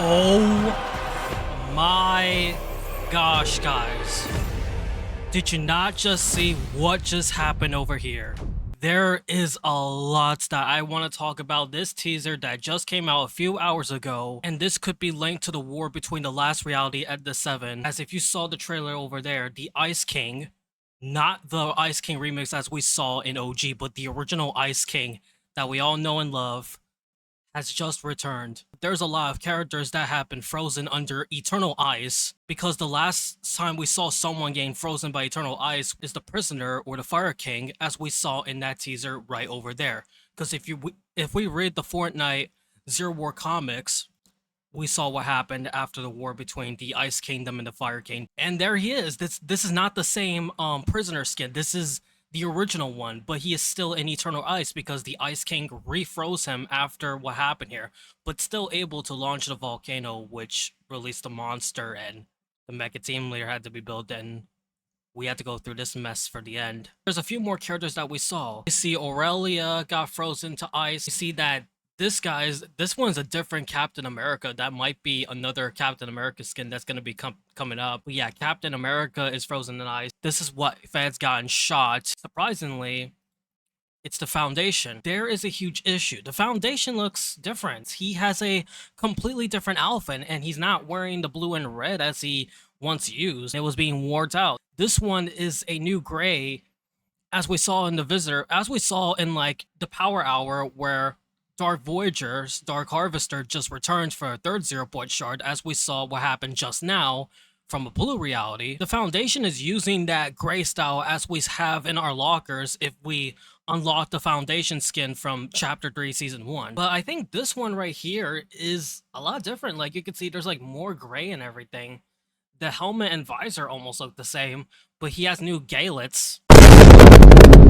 Oh my gosh, guys. Did you not just see what just happened over here? There is a lot that I want to talk about this teaser that just came out a few hours ago, and this could be linked to the war between the last reality and the 7, as if you saw the trailer over there, the Ice King, not the Ice King remix as we saw in OG, but the original Ice King that we all know and love, has just returned. There's a lot of characters that have been frozen under eternal ice, because the last time we saw someone getting frozen by eternal ice is the prisoner or the Fire King, as we saw in that teaser right over there. Because if we read the Fortnite Zero War comics, we saw what happened after the war between the Ice Kingdom and the Fire King. And there he is. This is not the same prisoner skin. This is the original one, but he is still in eternal ice because the Ice King refroze him after what happened here, but still able to launch the volcano, which released the monster, and the Mecha Team Leader had to be built, and we had to go through this mess for the end. There's a few more characters that we saw. You see Aurelia got frozen to ice. You see that this one's a different Captain America. That might be another Captain America skin that's going to be coming up. But yeah, Captain America is frozen in ice. This is what fans gotten shot. Surprisingly, it's the Foundation. There is a huge issue. The Foundation looks different. He has a completely different outfit, and he's not wearing the blue and red as he once used. It was being wore out. This one is a new gray, as we saw in the Visitor, as we saw in like the Power Hour, where Dark Voyager's Dark Harvester just returned for a third 0-point shard, as we saw what happened just now from a blue reality. The Foundation is using that gray style as we have in our lockers if we unlock the Foundation skin from Chapter 3 Season 1. But I think this one right here is a lot different. Like, you can see there's like more gray and everything. The helmet and visor almost look the same, but he has new gauntlets.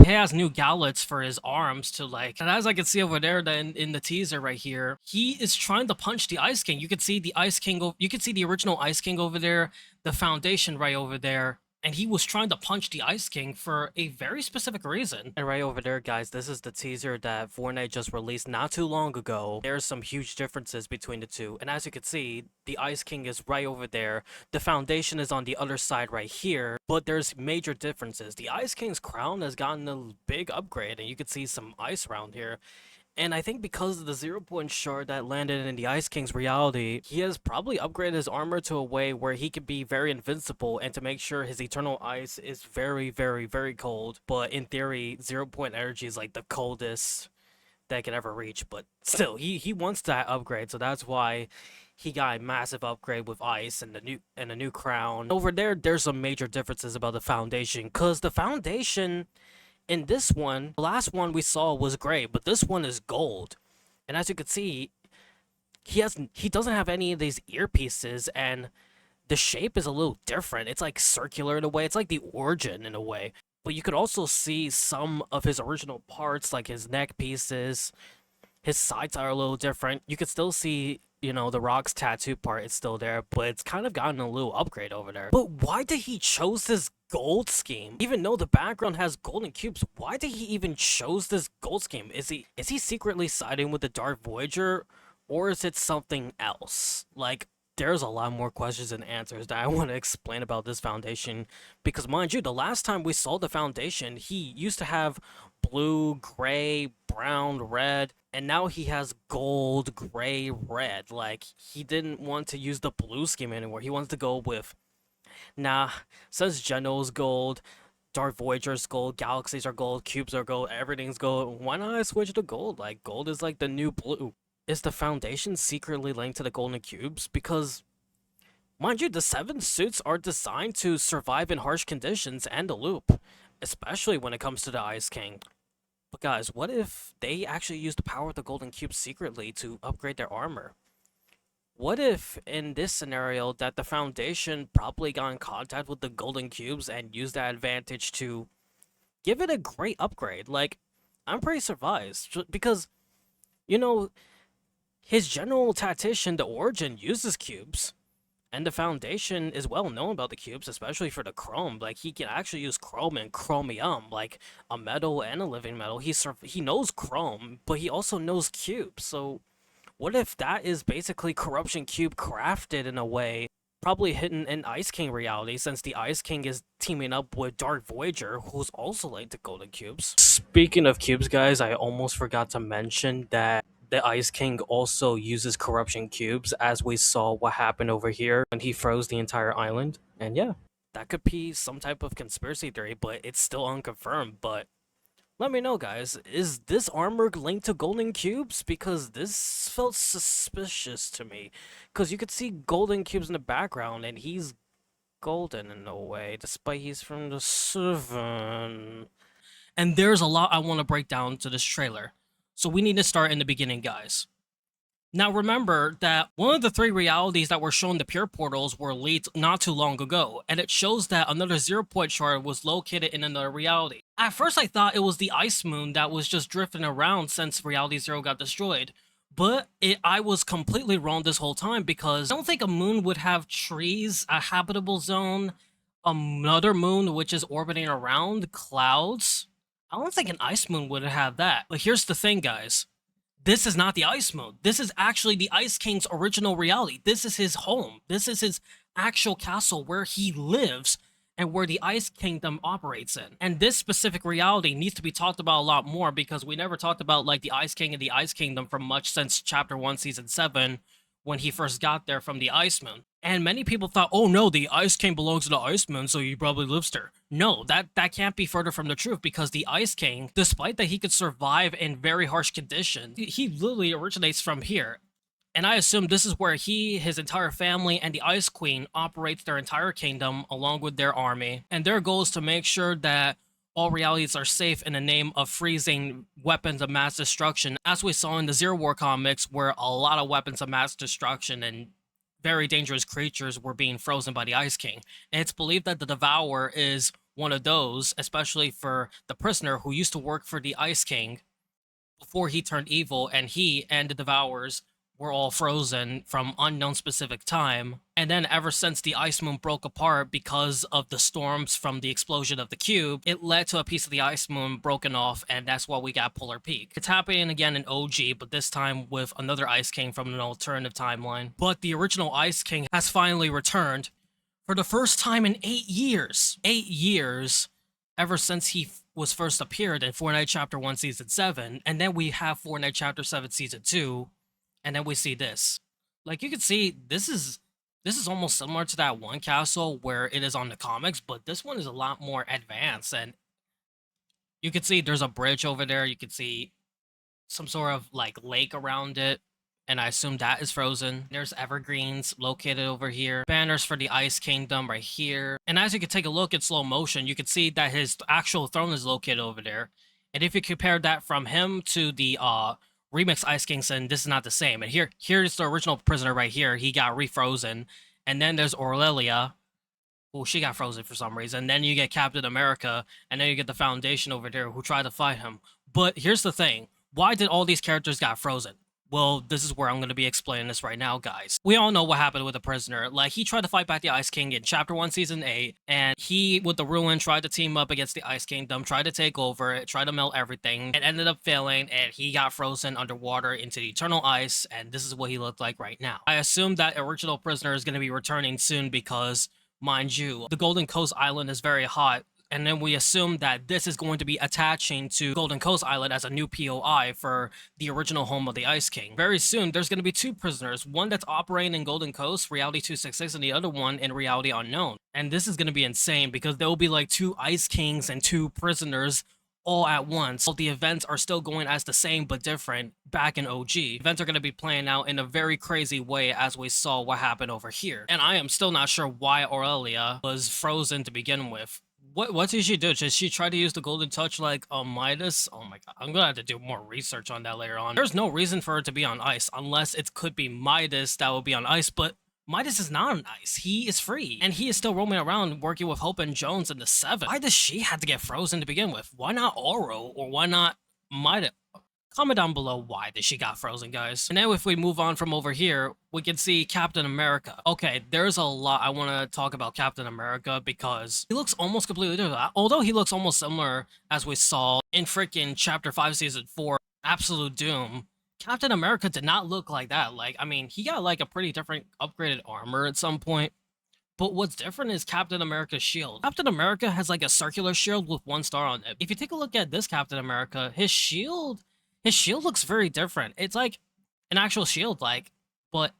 He has new gauntlets for his arms to like, and as I can see over there then in the teaser right here, he is trying to punch the Ice King. You can see the Ice King, you can see the original Ice King over there, the Foundation right over there, and he was trying to punch the Ice King for a very specific reason. And right over there, guys, this is the teaser that Fortnite just released not too long ago. There's some huge differences between the two, and as you can see, the Ice King is right over there. The Foundation is on the other side right here, but there's major differences. The Ice King's crown has gotten a big upgrade, and you can see some ice around here. And I think because of the 0-point shard that landed in the Ice King's reality, he has probably upgraded his armor to a way where he can be very invincible and to make sure his eternal ice is very, very, very cold. But in theory, 0-point energy is like the coldest that can ever reach. But still, he wants that upgrade, so that's why he got a massive upgrade with ice and a new crown. Over there, there's some major differences about the Foundation, because the Foundation in this one, the last one we saw was gray, but this one is gold. And as you can see, he doesn't have any of these earpieces, and the shape is a little different. It's like circular in a way. It's like the Origin in a way. But you could also see some of his original parts, like his neck pieces. His sides are a little different. You could still see, you know, the Rock's tattoo part is still there, but it's kind of gotten a little upgrade over there. But why did he chose this gold scheme? Even though the background has golden cubes, why did he even chose this gold scheme? Is he secretly siding with the Dark Voyager, or is it something else? Like, there's a lot more questions and answers that I want to explain about this Foundation, because mind you, the last time we saw the Foundation, he used to have blue, gray, brown, red, and now he has gold, gray, red. Like, he didn't want to use the blue scheme anymore. He wants to go with, nah, since Geno's gold, Dark Voyager's gold, galaxies are gold, cubes are gold, everything's gold, why not I switch to gold? Like, gold is like the new blue. Is the Foundation secretly linked to the golden cubes? Because, mind you, the 7 suits are designed to survive in harsh conditions and the loop, especially when it comes to the Ice King. But guys, what if they actually use the power of the golden cubes secretly to upgrade their armor? What if, in this scenario, that the Foundation probably got in contact with the golden cubes and used that advantage to give it a great upgrade? Like, I'm pretty surprised, because, you know, his general tactician, the Origin, uses cubes, and the Foundation is well known about the cubes, especially for the chrome. Like, he can actually use chrome and chromium, like a metal and a living metal. He knows chrome, but he also knows cubes, so What if that is basically Corruption Cube crafted in a way, probably hidden in Ice King reality, since the Ice King is teaming up with Dark Voyager, who's also linked to Golden Cubes. Speaking of cubes, guys, I almost forgot to mention that the Ice King also uses Corruption Cubes, as we saw what happened over here when he froze the entire island. And yeah, that could be some type of conspiracy theory, but it's still unconfirmed. But let me know, guys. Is this armor linked to golden cubes? Because this felt suspicious to me. Because you could see golden cubes in the background, and he's golden in a way, despite he's from the 7. And there's a lot I want to break down to this trailer. So we need to start in the beginning, guys. Now remember that one of the 3 realities that were shown the pure portals were leaked not too long ago, and it shows that another 0-point shard was located in another reality. At first I thought it was the ice moon that was just drifting around since reality 0 got destroyed, but I was completely wrong this whole time, because I don't think a moon would have trees, a habitable zone, another moon which is orbiting around, clouds. I don't think an ice moon would have that. But here's the thing, guys. This is not the Ice Moon. This is actually the Ice King's original reality. This is his home. This is his actual castle where he lives and where the Ice Kingdom operates in. And this specific reality needs to be talked about a lot more, because we never talked about like the Ice King and the Ice Kingdom for much since Chapter 1, Season 7, when he first got there from the Ice Moon. And many people thought, oh no, the Ice King belongs to the Ice Moon, so he probably lives there. No, that can't be further from the truth, because the Ice King, despite that he could survive in very harsh conditions, he literally originates from here. And I assume this is where he, his entire family, and the Ice Queen operates their entire kingdom along with their army. And their goal is to make sure that all realities are safe in the name of freezing weapons of mass destruction, as we saw in the Zero War comics, where a lot of weapons of mass destruction and very dangerous creatures were being frozen by the Ice King. And it's believed that the Devourer is one of those, especially for the prisoner who used to work for the Ice King before he turned evil, and he and the Devourers were all frozen from unknown specific time. And then ever since the Ice Moon broke apart because of the storms from the explosion of the cube, it led to a piece of the Ice Moon broken off, and that's why we got Polar Peak. It's happening again in OG, but this time with another Ice King from an alternative timeline. But the original Ice King has finally returned for the first time in 8 years. 8 years ever since he was first appeared in Fortnite Chapter 1 Season 7, and then we have Fortnite Chapter 7 Season 2, and then we see this. Like, you can see, this is almost similar to that one castle where it is on the comics, but this one is a lot more advanced, and you can see there's a bridge over there. You can see some sort of, like, lake around it, and I assume that is frozen. There's evergreens located over here. Banners for the Ice Kingdom right here. And as you can take a look in slow motion, you can see that his actual throne is located over there. And if you compare that from him to the remix Ice King, then this is not the same. And here's the original prisoner right here. He got refrozen. And then there's Aurelia. Oh, she got frozen for some reason. Then you get Captain America. And then you get the Foundation over there who tried to fight him. But here's the thing. Why did all these characters got frozen? Well, this is where I'm going to be explaining this right now, guys. We all know what happened with the prisoner. Like, he tried to fight back the Ice King in Chapter 1, Season 8, and he, with the Ruin, tried to team up against the Ice Kingdom, tried to take over it, tried to melt everything. It ended up failing, and he got frozen underwater into the eternal ice, and this is what he looked like right now. I assume that original prisoner is going to be returning soon because, mind you, the Golden Coast Island is very hot, and then we assume that this is going to be attaching to Golden Coast Island as a new POI for the original home of the Ice King. Very soon, there's going to be 2 prisoners, one that's operating in Golden Coast, Reality 266, and the other one in Reality Unknown. And this is going to be insane, because there will be like 2 Ice Kings and 2 prisoners all at once. Well, the events are still going as the same but different back in OG. Events are going to be playing out in a very crazy way, as we saw what happened over here. And I am still not sure why Aurelia was frozen to begin with. What did she do? Did she try to use the golden touch like Midas? Oh my god, I'm gonna have to do more research on that later on. There's no reason for her to be on ice, unless it could be Midas that will be on ice, but Midas is not on ice. He is free, and he is still roaming around working with Hope and Jones in the 7. Why does she have to get frozen to begin with? Why not Oro, or why not Midas? Comment down below why she got frozen, guys. And now if we move on from over here, we can see Captain America. Okay, there's a lot I want to talk about Captain America, because he looks almost completely different. Although he looks almost similar as we saw in freaking Chapter 5, Season 4, Absolute Doom. Captain America did not look like that. Like, I mean, he got like a pretty different upgraded armor at some point. But what's different is Captain America's shield. Captain America has like a circular shield with 1 star on it. If you take a look at this Captain America, his shield looks very different. It's like an actual shield, like, but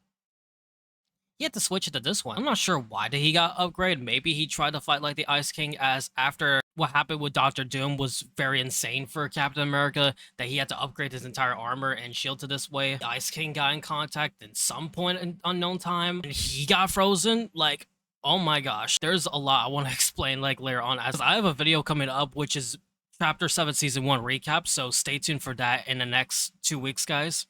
he had to switch it to this one. I'm not sure why did he got upgraded. Maybe he tried to fight like the Ice King, as after what happened with Doctor Doom was very insane for Captain America, that he had to upgrade his entire armor and shield to this way. The Ice King got in contact at some point in unknown time, and he got frozen. Like, oh my gosh, there's a lot I want to explain like later on, as I have a video coming up which is Chapter 7 Season 1 recap, so stay tuned for that in the next 2 weeks, guys.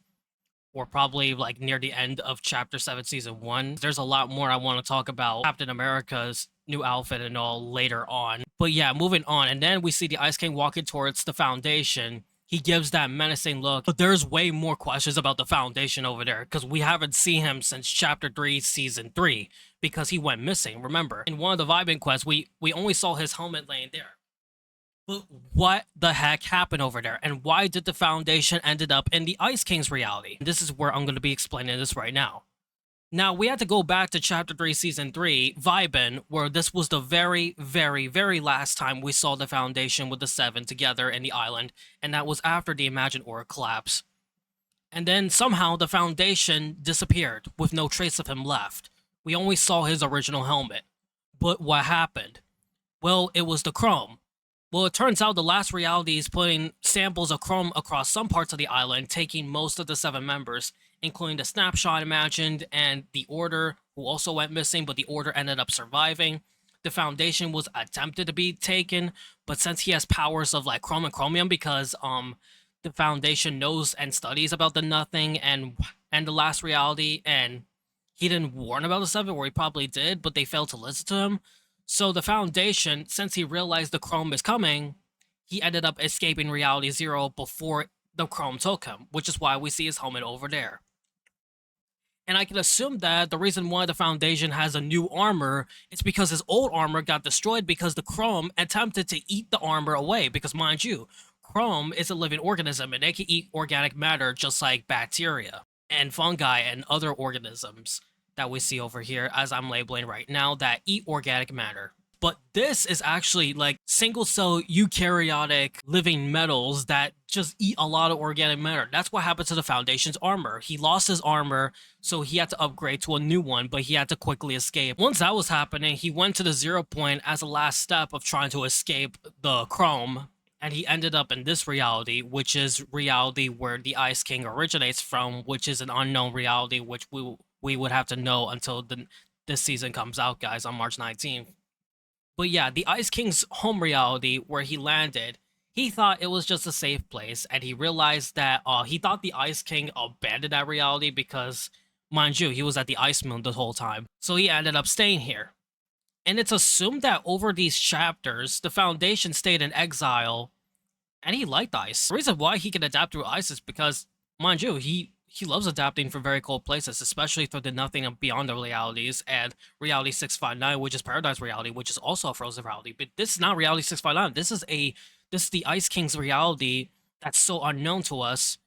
Or probably like near the end of Chapter 7 Season 1. There's a lot more I want to talk about Captain America's new outfit and all later on. But yeah, moving on. And then we see the Ice King walking towards the Foundation. He gives that menacing look. But there's way more questions about the Foundation over there, because we haven't seen him since Chapter 3 Season 3, because he went missing, remember? In one of the vibing quests, we only saw his helmet laying there. But what the heck happened over there? And why did the Foundation ended up in the Ice King's reality? This is where I'm going to be explaining this right now. Now, we had to go back to Chapter 3, Season 3, Vibin, where this was the very, very, very last time we saw the Foundation with the Seven together in the island, and that was after the Imagine Aura collapse. And then somehow the Foundation disappeared, with no trace of him left. We only saw his original helmet. But what happened? Well, it was the Chrome. Well, it turns out the last reality is putting samples of Chrome across some parts of the island, taking most of the 7 members, including the Snapshot Imagined and the Order, who also went missing, but the Order ended up surviving. The Foundation was attempted to be taken, but since he has powers of like Chrome and Chromium, because the Foundation knows and studies about the Nothing and the last reality, and he didn't warn about the 7, or he probably did, but they failed to listen to him. So the Foundation, since he realized the Chrome is coming, he ended up escaping Reality Zero before the Chrome took him, which is why we see his helmet over there. And I can assume that the reason why the Foundation has a new armor is because his old armor got destroyed because the Chrome attempted to eat the armor away. Because mind you, Chrome is a living organism and they can eat organic matter just like bacteria and fungi and other organisms that we see over here, as I'm labeling right now, that eat organic matter. But this is actually like single-cell eukaryotic living metals that just eat a lot of organic matter. That's what happened to the Foundation's armor. He lost his armor, so he had to upgrade to a new one, but he had to quickly escape. Once that was happening, he went to the 0 point as a last step of trying to escape the Chrome, and he ended up in this reality, which is reality where the Ice King originates from, which is an unknown reality, which we would have to know until this season comes out, guys, on March 19th. But yeah, the Ice King's home reality where he landed, he thought it was just a safe place, and he realized that he thought the Ice King abandoned that reality because, mind you, he was at the Ice Moon the whole time. So he ended up staying here. And it's assumed that over these chapters, the Foundation stayed in exile, and he liked ice. The reason why he can adapt through ice is because, mind you, he loves adapting from very cold places, especially through the Nothing and Beyond the realities, and Reality 659, which is Paradise Reality, which is also a frozen reality. But this is not Reality 659. This is the Ice King's reality that's so unknown to us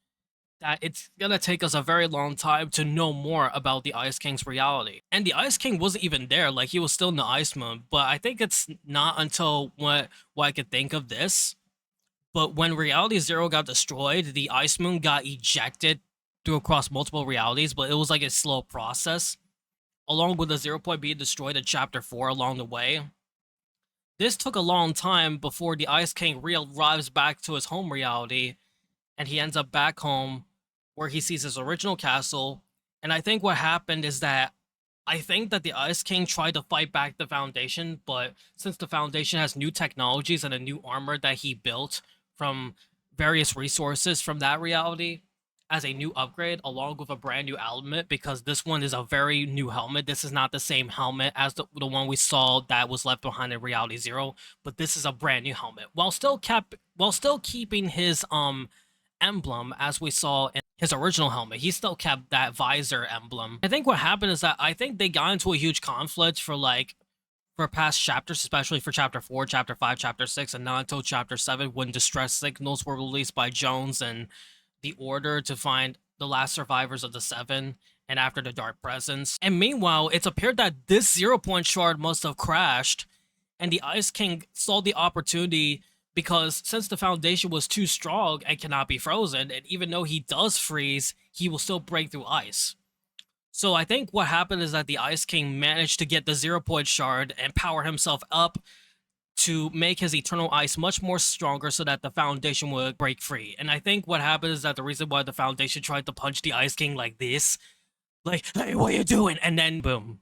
that it's gonna take us a very long time to know more about the Ice King's reality. And the Ice King wasn't even there, like he was still in the Ice Moon, but I think it's not until what I could think of this. But when Reality Zero got destroyed, the Ice Moon got ejected through across multiple realities, but it was like a slow process, along with the 0 point being destroyed in Chapter 4 along the way. This took a long time before the Ice King arrives back to his home reality, and he ends up back home where he sees his original castle. And I think what happened is that I think that the Ice King tried to fight back the Foundation, but since the Foundation has new technologies and a new armor that he built from various resources from that reality as a new upgrade, along with a brand new helmet, because this one is a very new helmet. This is not the same helmet as the one we saw that was left behind in Reality Zero, but this is a brand new helmet, while still keeping his emblem as we saw in his original helmet. He still kept that visor emblem. I think what happened is that I think they got into a huge conflict for past chapters, especially for Chapter 4, Chapter 5, Chapter 6, and not until Chapter 7 when distress signals were released by Jones and the Order to find the last survivors of the Seven and after the Dark Presence. And meanwhile, it's appeared that this 0 point shard must have crashed, and the Ice King saw the opportunity because since the foundation was too strong and cannot be frozen, and even though he does freeze, he will still break through ice. So I think what happened is that the Ice King managed to get the 0 point shard and power himself up to make his eternal ice much more stronger so that the foundation would break free. And I think what happened is that the reason why the foundation tried to punch the Ice King like this, like, hey, what are you doing? And then boom,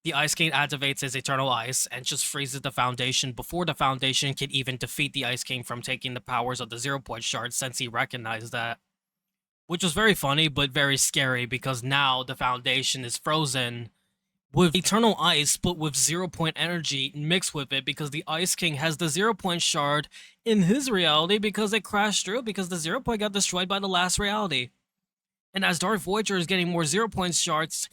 the Ice King activates his eternal ice and just freezes the foundation before the foundation can even defeat the Ice King from taking the powers of the 0 point shard, since he recognized that. Which was very funny, but very scary, because now the foundation is frozen with eternal ice, but with 0 point energy mixed with it, because the Ice King has the 0 point shard in his reality because it crashed through, because the 0 point got destroyed by the last reality. And as Dark Voyager is getting more 0 point shards,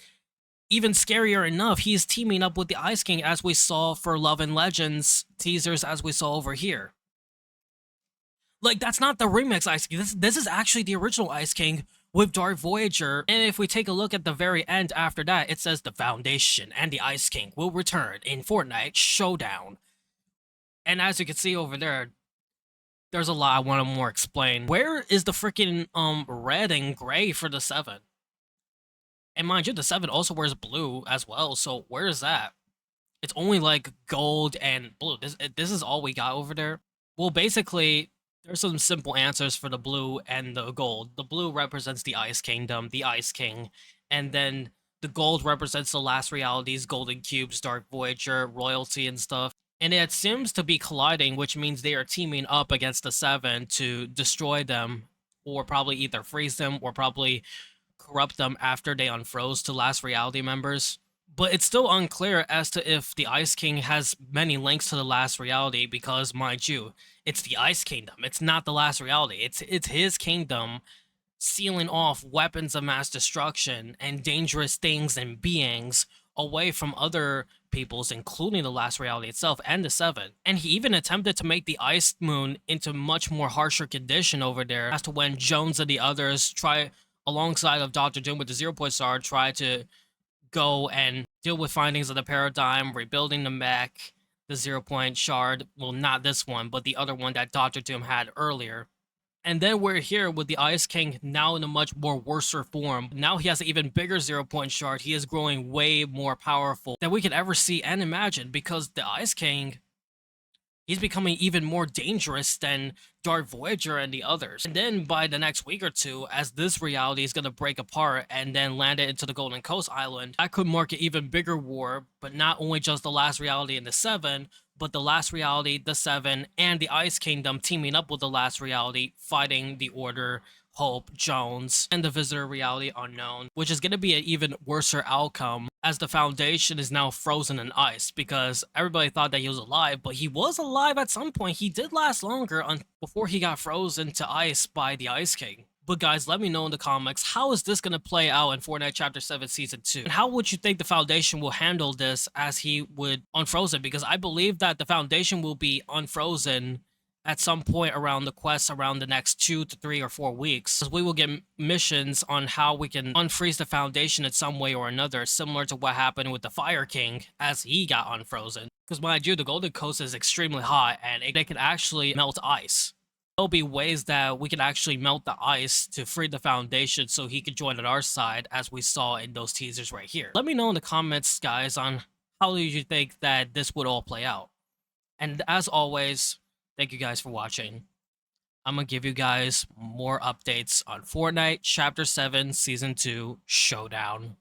even scarier enough, he is teaming up with the Ice King, as we saw for Love and Legends teasers, as we saw over here. Like, that's not the remix Ice King. This is actually the original Ice King with Dark Voyager. And if we take a look at the very end after that, it says the Foundation and the Ice King will return in Fortnite Showdown. And as you can see over there, there's a lot I want to more explain. Where is the freaking red and gray for the 7? And mind you, the 7 also wears blue as well, so where is that? It's only like gold and blue. This is all we got over there. Well, basically, there's some simple answers for the blue and the gold. The blue represents the Ice Kingdom, the Ice King, and then the gold represents the last realities, Golden Cubes, Dark Voyager, royalty and stuff. And it seems to be colliding, which means they are teaming up against the 7 to destroy them, or probably either freeze them, or probably corrupt them after they unfroze to last reality members. But it's still unclear as to if the Ice King has many links to the last reality, because, mind you, it's the Ice Kingdom. It's not the last reality. It's his kingdom sealing off weapons of mass destruction and dangerous things and beings away from other peoples, including the last reality itself and the 7. And he even attempted to make the Ice Moon into much more harsher condition over there, as to when Jones and the others try, alongside of Dr. Doom with the 0 point shard, try to go and deal with findings of the paradigm, rebuilding the mech, the 0 point shard. Well, not this one, but the other one that Dr. Doom had earlier. And then we're here with the Ice King now in a much more worser form. Now he has an even bigger 0 point shard. He is growing way more powerful than we could ever see and imagine, because the Ice King, he's becoming even more dangerous than Dark Voyager and the others. And then by the next week or two, as this reality is going to break apart and then land it into the Golden Coast Island, that could mark an even bigger war, but not only just the last reality and the 7, but the last reality, the 7, and the Ice Kingdom teaming up with the last reality, fighting the Order, Hope, Jones, and the Visitor reality Unknown, which is going to be an even worser outcome, as the Foundation is now frozen in ice, because everybody thought that he was alive, but he was alive at some point. He did last longer before he got frozen to ice by the Ice King. But guys, let me know in the comments, how is this going to play out in Fortnite Chapter 7 Season 2? And how would you think the Foundation will handle this as he would unfrozen? Because I believe that the Foundation will be unfrozen at some point around the quest around the next 2 to 3 or 4 weeks. We will get missions on how we can unfreeze the Foundation in some way or another, similar to what happened with the Fire King as he got unfrozen. Because mind you, the Golden Coast is extremely hot and they can actually melt ice. There'll be ways that we can actually melt the ice to free the Foundation so he could join on our side, as we saw in those teasers right here. Let me know in the comments, guys, on how do you think that this would all play out. And as always, thank you guys for watching. I'm gonna give you guys more updates on Fortnite Chapter 7 Season 2 Showdown.